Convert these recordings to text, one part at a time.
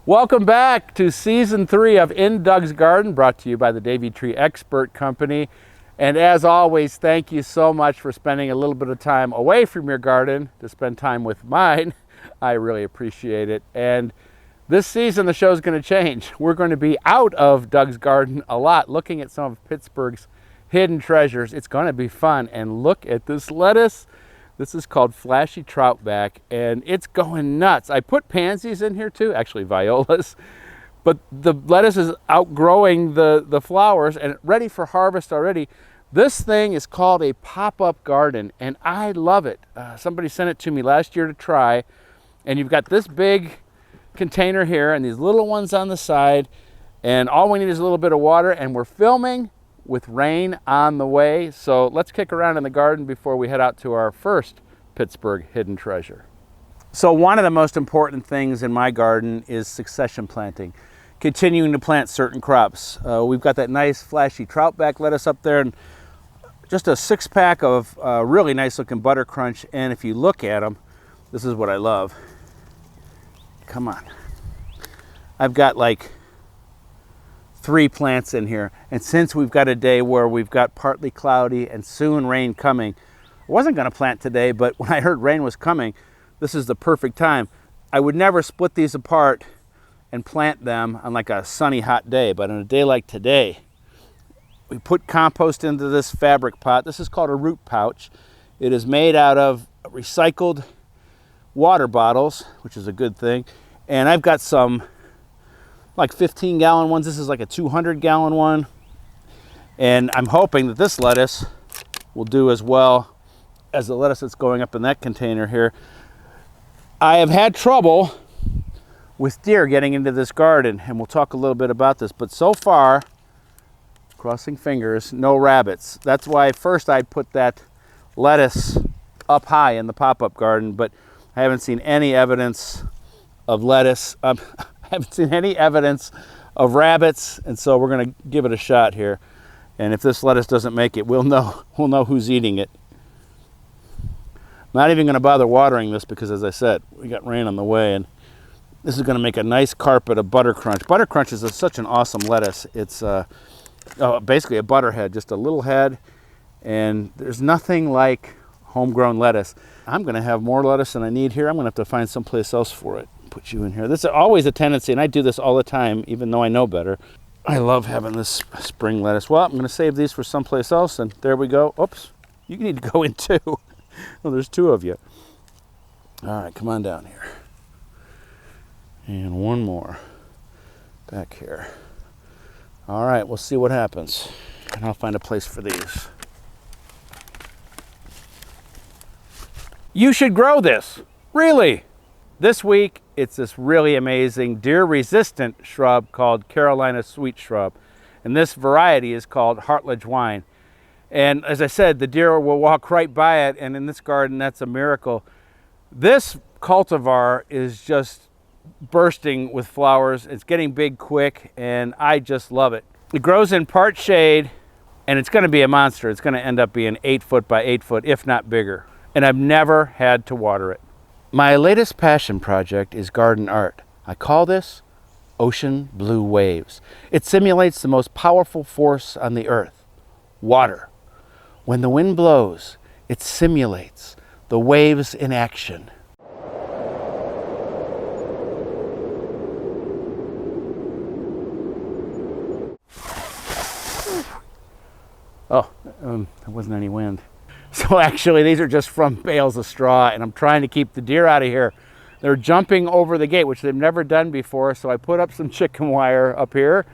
Welcome back to Season 3 of In Doug's Garden, brought to you by the Davey Tree Expert Company. And as always, thank you so much for spending a little bit of time away from your garden to spend time with mine. I really appreciate it. And this season, the show's going to change. We're going to be out of Doug's Garden a lot, looking at some of Pittsburgh's hidden treasures. It's going to be fun. And look at this lettuce. This is called Flashy Troutback, and it's going nuts. I put pansies in here too, actually violas, but the lettuce is outgrowing the flowers and ready for harvest already. This thing is called a pop-up garden, and I love it. Somebody sent it to me last year to try, and you've got this big container here and these little ones on the side, and all we need is a little bit of water, and we're filming with rain on the way. So let's kick around in the garden before we head out to our first Pittsburgh hidden treasure. So one of the most important things in my garden is succession planting, continuing to plant certain crops. We've got that nice flashy troutback lettuce up there, and just a 6-pack of really nice looking butter crunch. And if you look at them, this is what I love. Come on. I've got like 3 plants in here, and since we've got a day where we've got partly cloudy and soon rain coming, I wasn't going to plant today, but when I heard rain was coming, this is the perfect time. I would never split these apart and plant them on like a sunny hot day, but on a day like today, we put compost into this fabric pot. This is called a root pouch. It is made out of recycled water bottles, which is a good thing, and I've got some like 15-gallon ones. This is like a 200-gallon one. And I'm hoping that this lettuce will do as well as the lettuce that's going up in that container here. I have had trouble with deer getting into this garden, and we'll talk a little bit about this, but so far, crossing fingers, no rabbits. That's why first I put that lettuce up high in the pop-up garden, but I haven't seen any evidence of lettuce. I haven't seen any evidence of rabbits, and so we're going to give it a shot here. And if this lettuce doesn't make it, we'll know who's eating it. Not even going to bother watering this because, as I said, we got rain on the way, and this is going to make a nice carpet of butter crunch. Butter crunch is such an awesome lettuce. It's basically a butter head, just a little head, and there's nothing like homegrown lettuce. I'm going to have more lettuce than I need here. I'm going to have to find someplace else for it. Put you in here. This is always a tendency, and I do this all the time, even though I know better. I love having this spring lettuce. Well, I'm going to save these for someplace else, and there we go. Oops, you need to go in too. Well, there's 2 of you. All right, come on down here. And one more back here. All right, we'll see what happens, and I'll find a place for these. You should grow this, really. This week, it's this really amazing deer-resistant shrub called Carolina sweet shrub. And this variety is called Heartledge wine. And as I said, the deer will walk right by it, and in this garden, that's a miracle. This cultivar is just bursting with flowers. It's getting big quick, and I just love it. It grows in part shade, and it's going to be a monster. It's going to end up being 8 foot by 8 foot, if not bigger. And I've never had to water it. My latest passion project is garden art. I call this Ocean Blue Waves. It simulates the most powerful force on the earth, water. When the wind blows, it simulates the waves in action. Oh, there wasn't any wind. So actually, these are just from bales of straw, and I'm trying to keep the deer out of here. They're jumping over the gate, which they've never done before, so I put up some chicken wire up here,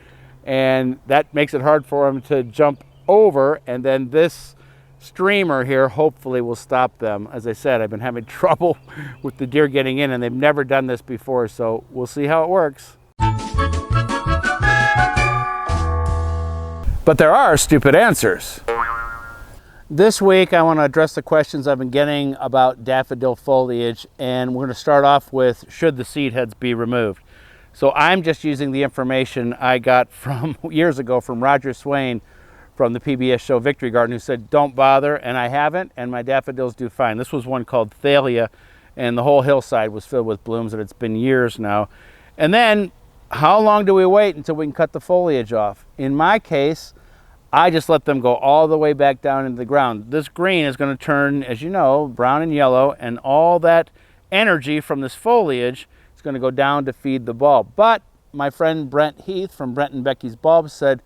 and that makes it hard for them to jump over, and then this streamer here hopefully will stop them. As I said, I've been having trouble with the deer getting in, and they've never done this before, so we'll see how it works. But there are stupid answers. This week, I want to address the questions I've been getting about daffodil foliage, and we're going to start off with, should the seed heads be removed? So I'm just using the information I got from years ago from Roger Swain from the PBS show Victory Garden, who said, don't bother, and I haven't, and my daffodils do fine. This was one called Thalia, and the whole hillside was filled with blooms, and it's been years now. And then how long do we wait until we can cut the foliage off? In my case, I just let them go all the way back down into the ground. This green is going to turn, as you know, brown and yellow, and all that energy from this foliage is going to go down to feed the bulb. But my friend Brent Heath from Brent and Becky's Bulbs said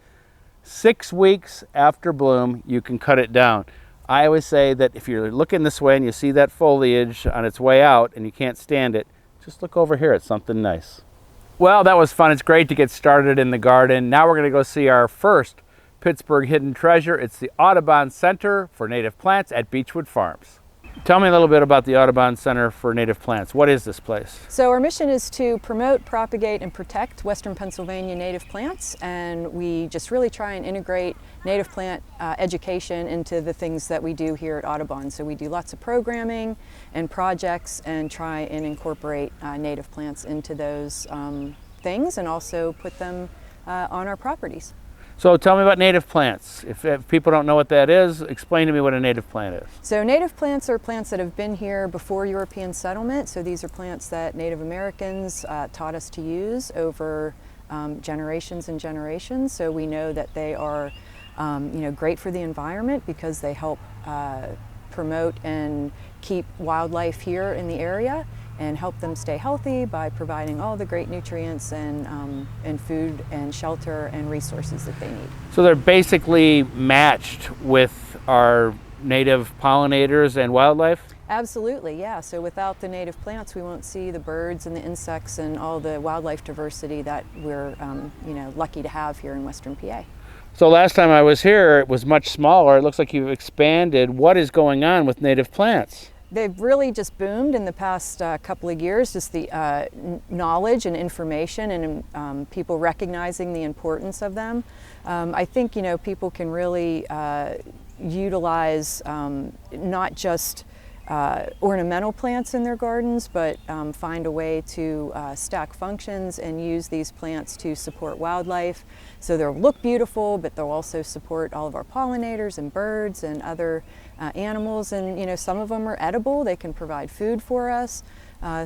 6 weeks after bloom, you can cut it down. I always say that if you're looking this way and you see that foliage on its way out and you can't stand it, just look over here at something nice. Well, that was fun. It's great to get started in the garden. Now we're going to go see our first Pittsburgh hidden treasure. It's the Audubon Center for Native Plants at Beechwood Farms. Tell me a little bit about the Audubon Center for Native Plants. What is this place? So our mission is to promote, propagate, and protect Western Pennsylvania native plants, and we just really try and integrate native plant education into the things that we do here at Audubon. So we do lots of programming and projects and try and incorporate native plants into those things and also put them on our properties. So tell me about native plants. If people don't know what that is, explain to me what a native plant is. So native plants are plants that have been here before European settlement. So these are plants that Native Americans taught us to use over generations and generations. So we know that they are great for the environment because they help promote and keep wildlife here in the area and help them stay healthy by providing all the great nutrients and food and shelter and resources that they need. So they're basically matched with our native pollinators and wildlife? Absolutely, yeah. So without the native plants, we won't see the birds and the insects and all the wildlife diversity that we're lucky to have here in Western PA. So last time I was here, it was much smaller. It looks like you've expanded. What is going on with native plants? They've really just boomed in the past couple of years, just the knowledge and information and people recognizing the importance of them. I think, people can really utilize not just ornamental plants in their gardens, but find a way to stack functions and use these plants to support wildlife. So they'll look beautiful, but they'll also support all of our pollinators and birds and other animals. And some of them are edible. They can provide food for us.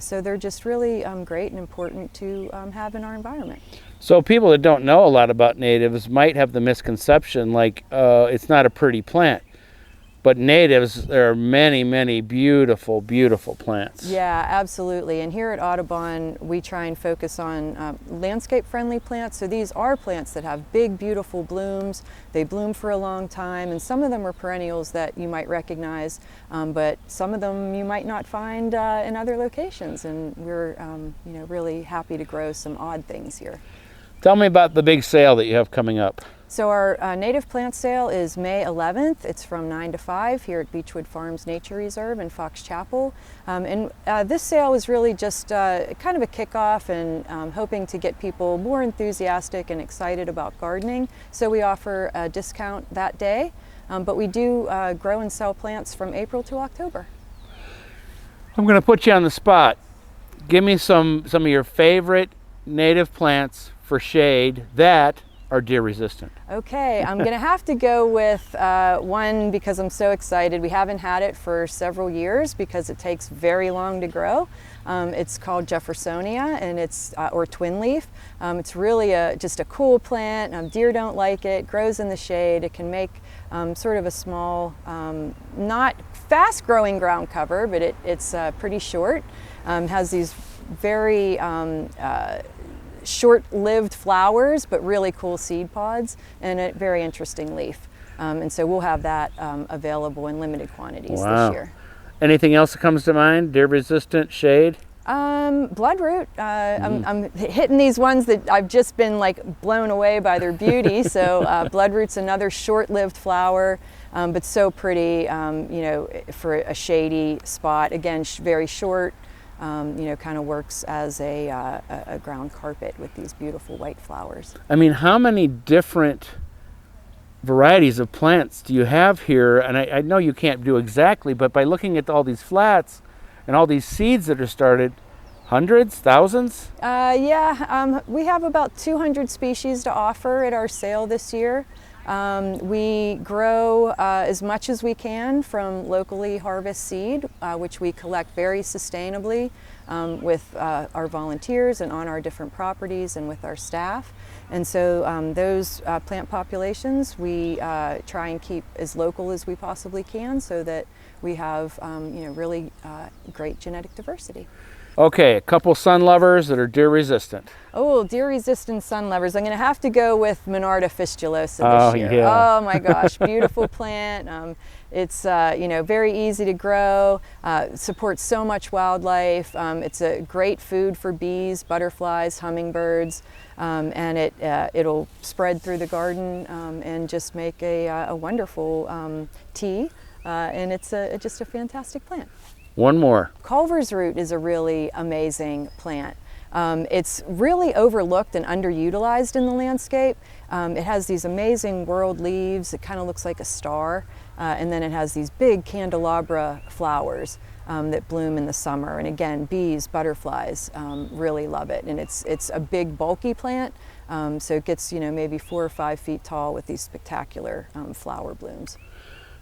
So they're just really great and important to have in our environment. So people that don't know a lot about natives might have the misconception like it's not a pretty plant. But natives, there are many, many beautiful, beautiful plants. Yeah, absolutely. And here at Audubon, we try and focus on landscape-friendly plants. So these are plants that have big, beautiful blooms. They bloom for a long time, and some of them are perennials that you might recognize, but some of them you might not find in other locations. And we're, really happy to grow some odd things here. Tell me about the big sale that you have coming up. So our native plant sale is May 11th. It's from 9 to 5 here at Beechwood Farms Nature Reserve in Fox Chapel. This sale is really just kind of a kickoff and hoping to get people more enthusiastic and excited about gardening. So we offer a discount that day, but we do grow and sell plants from April to October. I'm going to put you on the spot. Give me some of your favorite native plants for shade that are deer resistant. Okay, I'm going to have to go with one because I'm so excited. We haven't had it for several years because it takes very long to grow. It's called Jeffersonia, and it's or twin leaf. It's really just a cool plant. Deer don't like it. Grows in the shade. It can make sort of a small, not fast-growing ground cover, but it's pretty short. Has these very short-lived flowers, but really cool seed pods and a very interesting leaf. And so we'll have that available in limited quantities this year. Anything else that comes to mind? Deer-resistant shade? Bloodroot. I'm hitting these ones that I've just been like blown away by their beauty. So bloodroot's another short-lived flower, but so pretty, for a shady spot. Again, very short. Kind of works as a ground carpet with these beautiful white flowers. I mean, how many different varieties of plants do you have here? And I know you can't do exactly, but by looking at all these flats and all these seeds that are started, hundreds, thousands? We have about 200 species to offer at our sale this year. We grow as much as we can from locally harvest seed, which we collect very sustainably with our volunteers and on our different properties and with our staff. And so those plant populations we try and keep as local as we possibly can so that we have really great genetic diversity. Okay, a couple sun lovers that are deer resistant. Oh, deer resistant sun lovers. I'm going to have to go with Monarda fistulosa this year. Yeah. Oh my gosh, beautiful plant. It's very easy to grow, supports so much wildlife. It's a great food for bees, butterflies, hummingbirds, and it'll spread through the garden and just make a wonderful tea. And it's just a fantastic plant. One more. Culver's root is a really amazing plant. It's really overlooked and underutilized in the landscape. It has these amazing whorled leaves. It kind of looks like a star. And then it has these big candelabra flowers that bloom in the summer. And again, bees, butterflies really love it. And it's a big, bulky plant. So it gets maybe 4 or 5 feet tall with these spectacular flower blooms.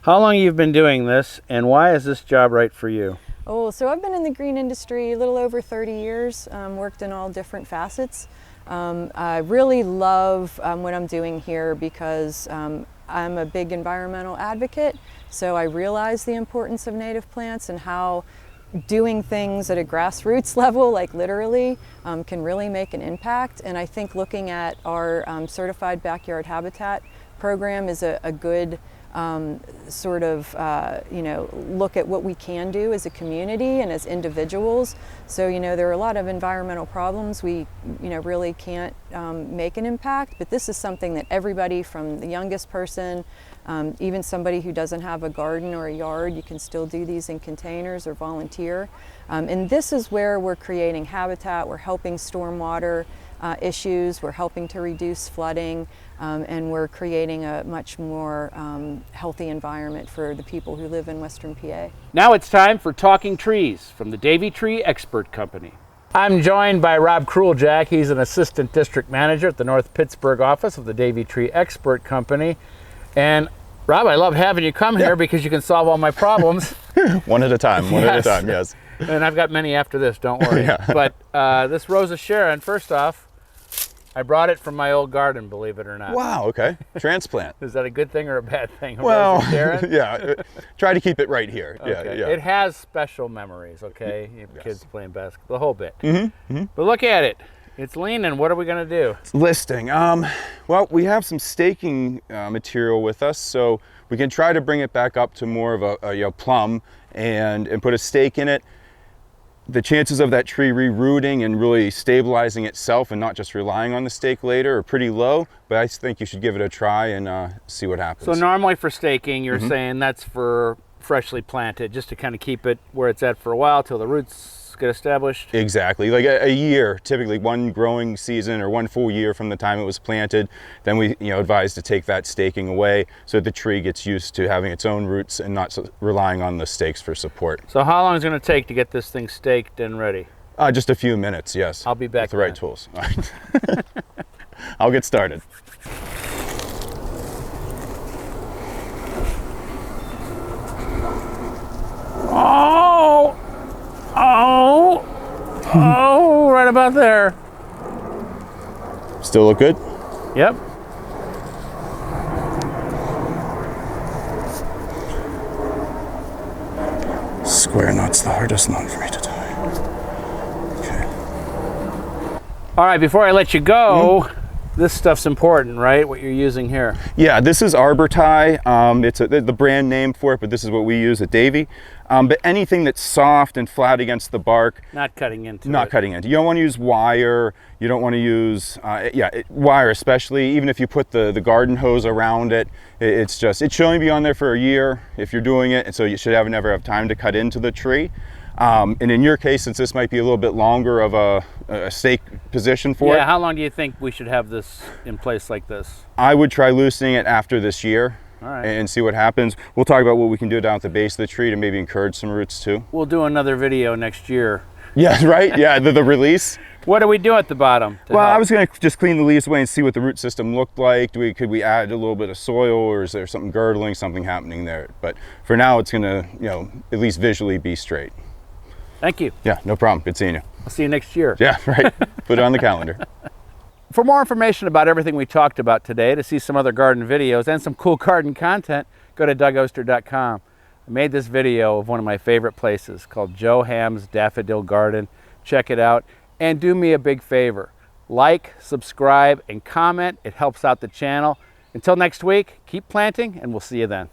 How long you've been doing this, and why is this job right for you? Oh, so I've been in the green industry a little over 30 years, worked in all different facets. I really love what I'm doing here because I'm a big environmental advocate, so I realize the importance of native plants and how doing things at a grassroots level, like literally, can really make an impact. And I think looking at our certified backyard habitat program is a good look at what we can do as a community and as individuals. So there are a lot of environmental problems we really can't make an impact, but this is something that everybody from the youngest person, even somebody who doesn't have a garden or a yard, you can still do these in containers or volunteer. And this is where we're creating habitat, we're helping stormwater issues, we're helping to reduce flooding, and we're creating a much more healthy environment for the people who live in Western PA. Now it's time for Talking Trees from the Davey Tree Expert Company. I'm joined by Rob Kruljac. He's an assistant district manager at the North Pittsburgh office of the Davey Tree Expert Company. And Rob, I love having you come here because you can solve all my problems. One at a time, one at a time, yes. And I've got many after this, don't worry. Yeah. But this Rosa Sharon, first off, I brought it from my old garden, believe it or not. Wow, okay. Transplant. Is that a good thing or a bad thing? Well, Rosa Sharon? yeah. Try to keep it right here. Okay. Yeah. It has special memories, okay? You have Yes. kids playing basketball, the whole bit. Mm-hmm. But look at it. It's leaning. What are we going to do? Listing. Well, we have some staking material with us, so we can try to bring it back up to more of a plumb and put a stake in it. The chances of that tree re-rooting and really stabilizing itself and not just relying on the stake later are pretty low, but I think you should give it a try and see what happens. So normally for staking, you're saying that's for freshly planted, just to kind of keep it where it's at for a while till the roots get established? Exactly, like a year, typically one growing season or one full year from the time it was planted. Then we advise to take that staking away so that the tree gets used to having its own roots and not relying on the stakes for support. So how long is it going to take to get this thing staked and ready? Just a few minutes, yes. I'll be back with the right tools. All right. I'll get started. Oh, right about there. Still look good? Yep. Square knot's the hardest knot for me to tie. Okay. All right, before I let you go, this stuff's important, right? What you're using here. Yeah, this is Arbor Tie. It's the brand name for it, but this is what we use at Davey. But anything that's soft and flat against the bark. Not cutting into Not it. cutting into. You don't want to use wire. You don't want to use, wire especially. Even if you put the garden hose around it, it should only be on there for a year if you're doing it. And so you should never have time to cut into the tree. And in your case, since this might be a little bit longer of a stake position for it. Yeah, how long do you think we should have this in place like this? I would try loosening it after this year. All right. And see what happens. We'll talk about what we can do down at the base of the tree to maybe encourage some roots too. We'll do another video next year. Yeah, right? Yeah, the release. What do we do at the bottom? Well, I was going to just clean the leaves away and see what the root system looked like. Could we add a little bit of soil, or is there something girdling, something happening there? But for now, it's going to, you know, at least visually be straight. Thank you. Yeah, no problem. Good seeing you. I'll see you next year. Yeah, right. Put it on the calendar. For more information about everything we talked about today, to see some other garden videos and some cool garden content, go to dougoster.com. I made this video of one of my favorite places called Joe Ham's Daffodil Garden. Check it out. And do me a big favor. Like, subscribe, and comment. It helps out the channel. Until next week, keep planting, and we'll see you then.